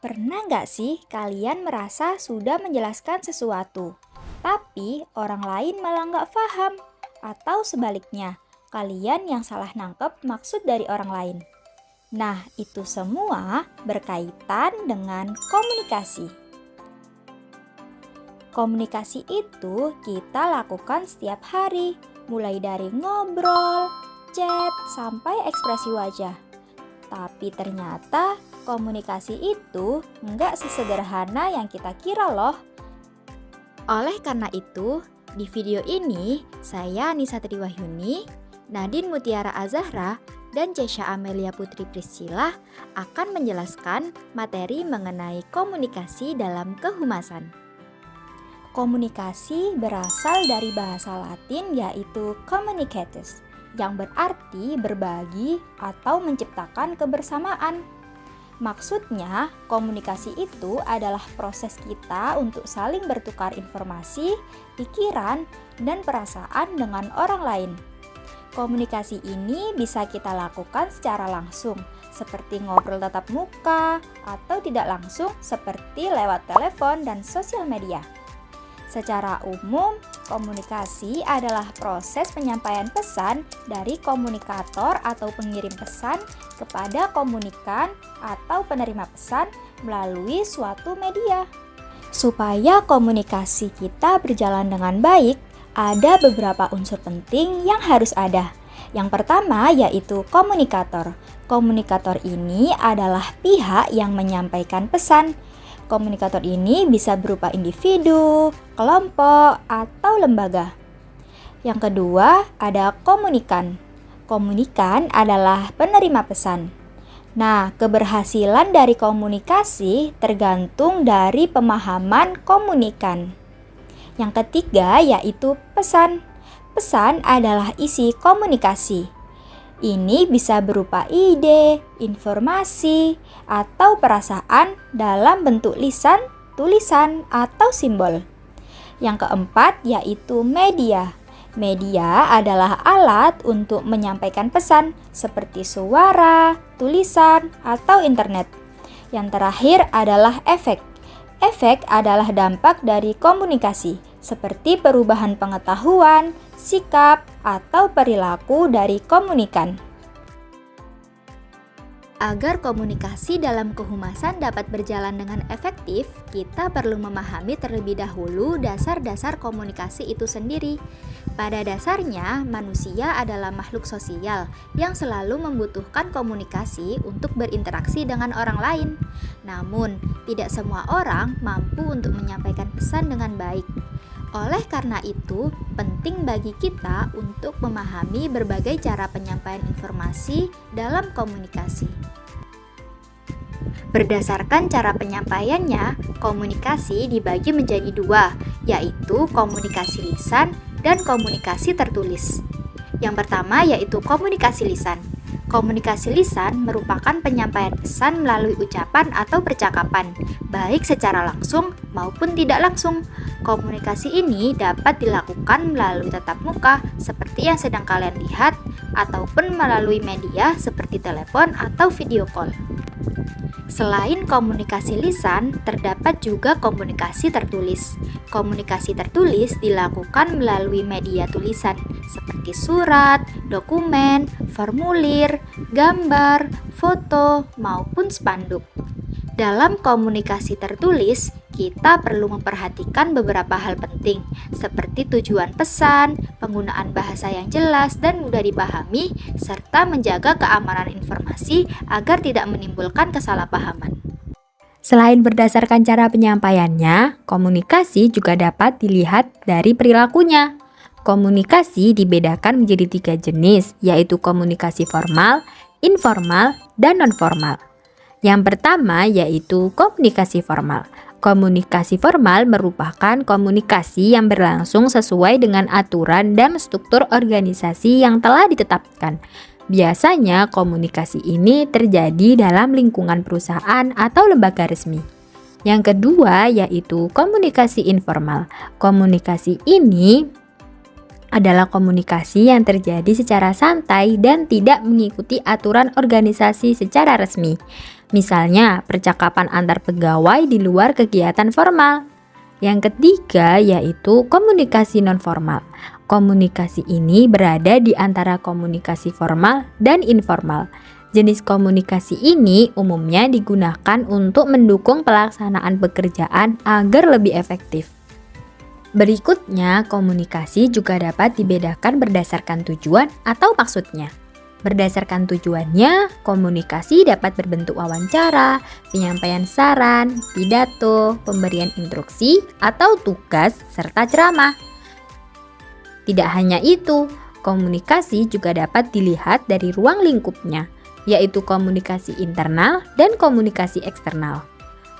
Pernah nggak sih kalian merasa sudah menjelaskan sesuatu, tapi orang lain malah nggak paham? Atau sebaliknya, kalian yang salah nangkep maksud dari orang lain? Nah, itu semua berkaitan dengan komunikasi. Komunikasi itu kita lakukan setiap hari, mulai dari ngobrol, chat, sampai ekspresi wajah. Tapi ternyata komunikasi itu nggak sesederhana yang kita kira loh. Oleh karena itu, di video ini saya Nisa Triwahyuni, Nadine Mutiara Azahra, dan Cesha Amelia Putri Priscilla akan menjelaskan materi mengenai komunikasi dalam kehumasan. Komunikasi berasal dari bahasa Latin yaitu communicatus, yang berarti berbagi atau menciptakan kebersamaan. Maksudnya, komunikasi itu adalah proses kita untuk saling bertukar informasi, pikiran, dan perasaan dengan orang lain. Komunikasi ini bisa kita lakukan secara langsung, seperti ngobrol tatap muka, atau tidak langsung seperti lewat telepon dan sosial media. Secara umum, komunikasi adalah proses penyampaian pesan dari komunikator atau pengirim pesan kepada komunikan atau penerima pesan melalui suatu media. Supaya komunikasi kita berjalan dengan baik, ada beberapa unsur penting yang harus ada. Yang pertama yaitu komunikator. Komunikator ini adalah pihak yang menyampaikan pesan. Komunikator ini bisa berupa individu, kelompok, atau lembaga. Yang kedua, ada komunikan. Komunikan adalah penerima pesan. Nah, keberhasilan dari komunikasi tergantung dari pemahaman komunikan. Yang ketiga, yaitu pesan. Pesan adalah isi komunikasi. Ini bisa berupa ide, informasi, atau perasaan dalam bentuk lisan, tulisan, atau simbol. Yang keempat yaitu media. Media adalah alat untuk menyampaikan pesan seperti suara, tulisan, atau internet. Yang terakhir adalah efek. Efek adalah dampak dari komunikasi, seperti perubahan pengetahuan, sikap, atau perilaku dari komunikan. Agar komunikasi dalam kehumasan dapat berjalan dengan efektif, kita perlu memahami terlebih dahulu dasar-dasar komunikasi itu sendiri. Pada dasarnya, manusia adalah makhluk sosial yang selalu membutuhkan komunikasi untuk berinteraksi dengan orang lain. Namun, tidak semua orang mampu untuk menyampaikan pesan dengan baik. Oleh karena itu, penting bagi kita untuk memahami berbagai cara penyampaian informasi dalam komunikasi. Berdasarkan cara penyampaiannya, komunikasi dibagi menjadi dua, yaitu komunikasi lisan dan komunikasi tertulis. Yang pertama yaitu komunikasi lisan. Komunikasi lisan merupakan penyampaian pesan melalui ucapan atau percakapan, baik secara langsung maupun tidak langsung. Komunikasi ini dapat dilakukan melalui tatap muka seperti yang sedang kalian lihat, ataupun melalui media seperti telepon atau video call. Selain komunikasi lisan, terdapat juga komunikasi tertulis. Komunikasi tertulis dilakukan melalui media tulisan seperti surat, dokumen, formulir, gambar, foto, maupun spanduk. Dalam komunikasi tertulis, kita perlu memperhatikan beberapa hal penting, seperti tujuan pesan, penggunaan bahasa yang jelas dan mudah dipahami, serta menjaga keamanan informasi agar tidak menimbulkan kesalahpahaman. Selain berdasarkan cara penyampaiannya, komunikasi juga dapat dilihat dari perilakunya. Komunikasi dibedakan menjadi 3 jenis, yaitu komunikasi formal, informal, dan non-formal. Yang pertama yaitu komunikasi formal. Komunikasi formal merupakan komunikasi yang berlangsung sesuai dengan aturan dan struktur organisasi yang telah ditetapkan. Biasanya komunikasi ini terjadi dalam lingkungan perusahaan atau lembaga resmi. Yang kedua yaitu komunikasi informal. Komunikasi ini adalah komunikasi yang terjadi secara santai dan tidak mengikuti aturan organisasi secara resmi. Misalnya, percakapan antar pegawai di luar kegiatan formal. Yang ketiga yaitu komunikasi nonformal. Komunikasi ini berada di antara komunikasi formal dan informal. Jenis komunikasi ini umumnya digunakan untuk mendukung pelaksanaan pekerjaan agar lebih efektif. Berikutnya, komunikasi juga dapat dibedakan berdasarkan tujuan atau maksudnya. Berdasarkan tujuannya, komunikasi dapat berbentuk wawancara, penyampaian saran, pidato, pemberian instruksi, atau tugas, serta ceramah. Tidak hanya itu, komunikasi juga dapat dilihat dari ruang lingkupnya, yaitu komunikasi internal dan komunikasi eksternal.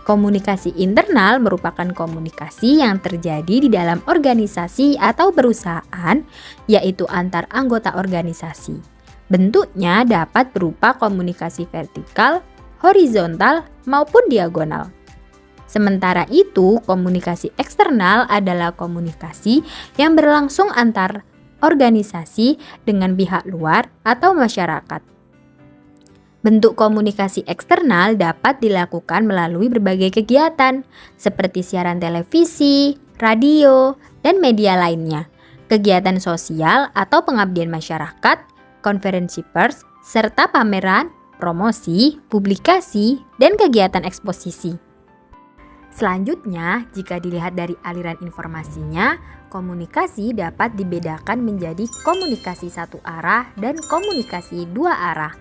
Komunikasi internal merupakan komunikasi yang terjadi di dalam organisasi atau perusahaan, yaitu antar anggota organisasi. Bentuknya dapat berupa komunikasi vertikal, horizontal, maupun diagonal. Sementara itu, komunikasi eksternal adalah komunikasi yang berlangsung antar organisasi dengan pihak luar atau masyarakat. Bentuk komunikasi eksternal dapat dilakukan melalui berbagai kegiatan, seperti siaran televisi, radio, dan media lainnya, kegiatan sosial atau pengabdian masyarakat, konferensi pers, serta pameran, promosi, publikasi, dan kegiatan eksposisi. Selanjutnya, jika dilihat dari aliran informasinya, komunikasi dapat dibedakan menjadi komunikasi satu arah dan komunikasi dua arah.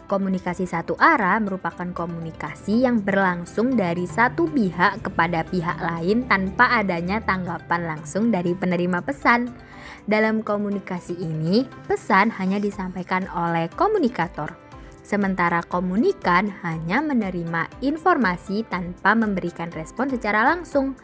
Komunikasi satu arah merupakan komunikasi yang berlangsung dari satu pihak kepada pihak lain tanpa adanya tanggapan langsung dari penerima pesan. Dalam komunikasi ini, pesan hanya disampaikan oleh komunikator, sementara komunikan hanya menerima informasi tanpa memberikan respon secara langsung.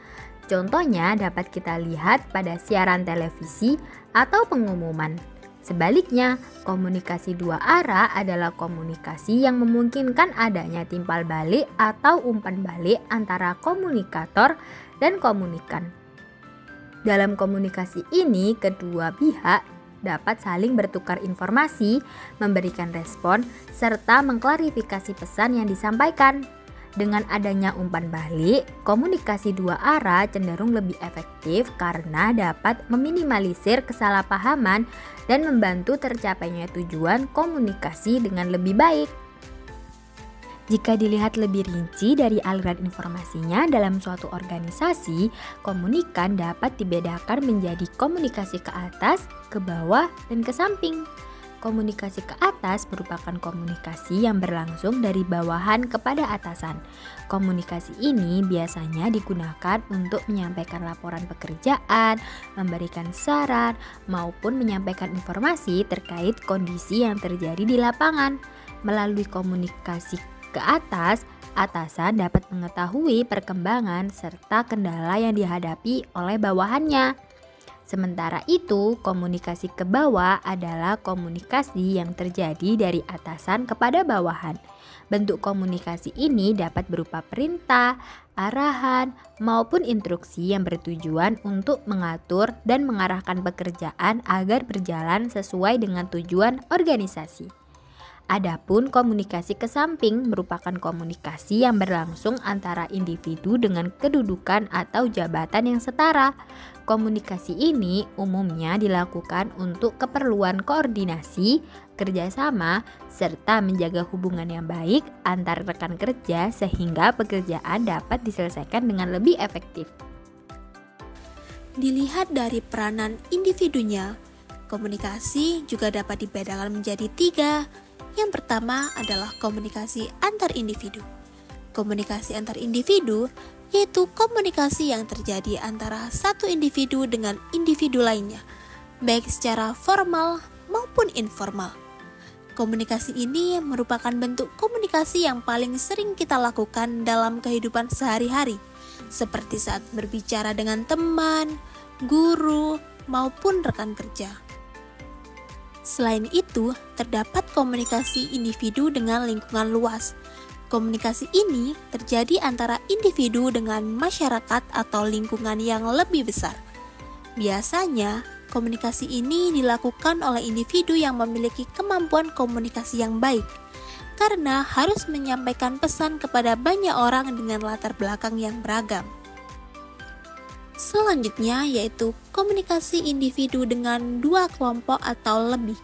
Contohnya dapat kita lihat pada siaran televisi atau pengumuman. Sebaliknya, komunikasi dua arah adalah komunikasi yang memungkinkan adanya timpal balik atau umpan balik antara komunikator dan komunikan. Dalam komunikasi ini, kedua pihak dapat saling bertukar informasi, memberikan respon, serta mengklarifikasi pesan yang disampaikan. Dengan adanya umpan balik, komunikasi dua arah cenderung lebih efektif karena dapat meminimalisir kesalahpahaman dan membantu tercapainya tujuan komunikasi dengan lebih baik. Jika dilihat lebih rinci dari aliran informasinya dalam suatu organisasi, komunikan dapat dibedakan menjadi komunikasi ke atas, ke bawah, dan ke samping. Komunikasi ke atas merupakan komunikasi yang berlangsung dari bawahan kepada atasan. Komunikasi ini biasanya digunakan untuk menyampaikan laporan pekerjaan, memberikan saran, maupun menyampaikan informasi terkait kondisi yang terjadi di lapangan. Melalui komunikasi ke atas, atasan dapat mengetahui perkembangan serta kendala yang dihadapi oleh bawahannya. Sementara itu, komunikasi ke bawah adalah komunikasi yang terjadi dari atasan kepada bawahan. Bentuk komunikasi ini dapat berupa perintah, arahan, maupun instruksi yang bertujuan untuk mengatur dan mengarahkan pekerjaan agar berjalan sesuai dengan tujuan organisasi. Adapun komunikasi ke samping merupakan komunikasi yang berlangsung antara individu dengan kedudukan atau jabatan yang setara. Komunikasi ini umumnya dilakukan untuk keperluan koordinasi, kerjasama, serta menjaga hubungan yang baik antar rekan kerja sehingga pekerjaan dapat diselesaikan dengan lebih efektif. Dilihat dari peranan individunya, komunikasi juga dapat dibedakan menjadi 3. Yang pertama adalah komunikasi antar individu. Komunikasi antar individu yaitu komunikasi yang terjadi antara satu individu dengan individu lainnya, baik secara formal maupun informal. Komunikasi ini merupakan bentuk komunikasi yang paling sering kita lakukan dalam kehidupan sehari-hari, seperti saat berbicara dengan teman, guru, maupun rekan kerja. Selain itu, terdapat komunikasi individu dengan lingkungan luas. Komunikasi ini terjadi antara individu dengan masyarakat atau lingkungan yang lebih besar. Biasanya, Komunikasi ini dilakukan oleh individu yang memiliki kemampuan komunikasi yang baik, karena harus menyampaikan pesan kepada banyak orang dengan latar belakang yang beragam. Selanjutnya yaitu komunikasi individu dengan dua kelompok atau lebih,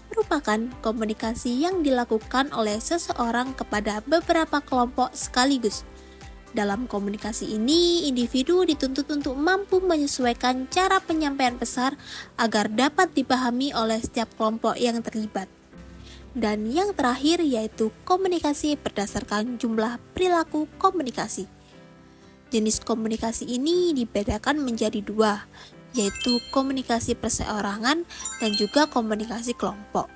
merupakan komunikasi yang dilakukan oleh seseorang kepada beberapa kelompok sekaligus. Dalam komunikasi ini, individu dituntut untuk mampu menyesuaikan cara penyampaian pesan agar dapat dipahami oleh setiap kelompok yang terlibat. Dan yang terakhir yaitu komunikasi berdasarkan jumlah perilaku komunikasi. Jenis komunikasi ini dibedakan menjadi dua, yaitu komunikasi perseorangan dan juga komunikasi kelompok.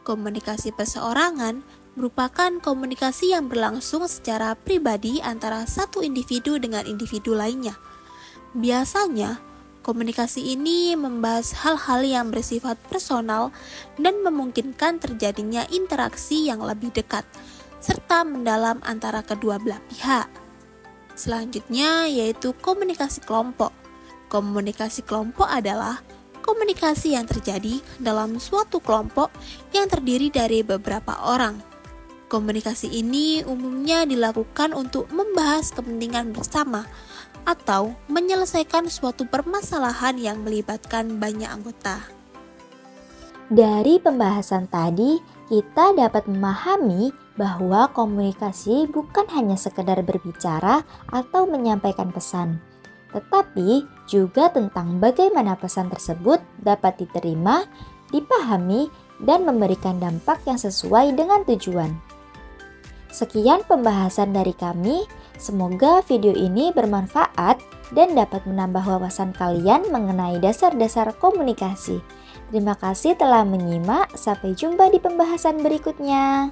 Komunikasi perseorangan merupakan komunikasi yang berlangsung secara pribadi antara satu individu dengan individu lainnya. Biasanya, komunikasi ini membahas hal-hal yang bersifat personal dan memungkinkan terjadinya interaksi yang lebih dekat, serta mendalam antara kedua belah pihak. Selanjutnya yaitu komunikasi kelompok. Komunikasi kelompok adalah komunikasi yang terjadi dalam suatu kelompok yang terdiri dari beberapa orang. Komunikasi ini umumnya dilakukan untuk membahas kepentingan bersama atau menyelesaikan suatu permasalahan yang melibatkan banyak anggota. Dari pembahasan tadi, kita dapat memahami bahwa komunikasi bukan hanya sekedar berbicara atau menyampaikan pesan, tetapi juga tentang bagaimana pesan tersebut dapat diterima, dipahami, dan memberikan dampak yang sesuai dengan tujuan. Sekian pembahasan dari kami, semoga video ini bermanfaat dan dapat menambah wawasan kalian mengenai dasar-dasar komunikasi. Terima kasih telah menyimak, sampai jumpa di pembahasan berikutnya.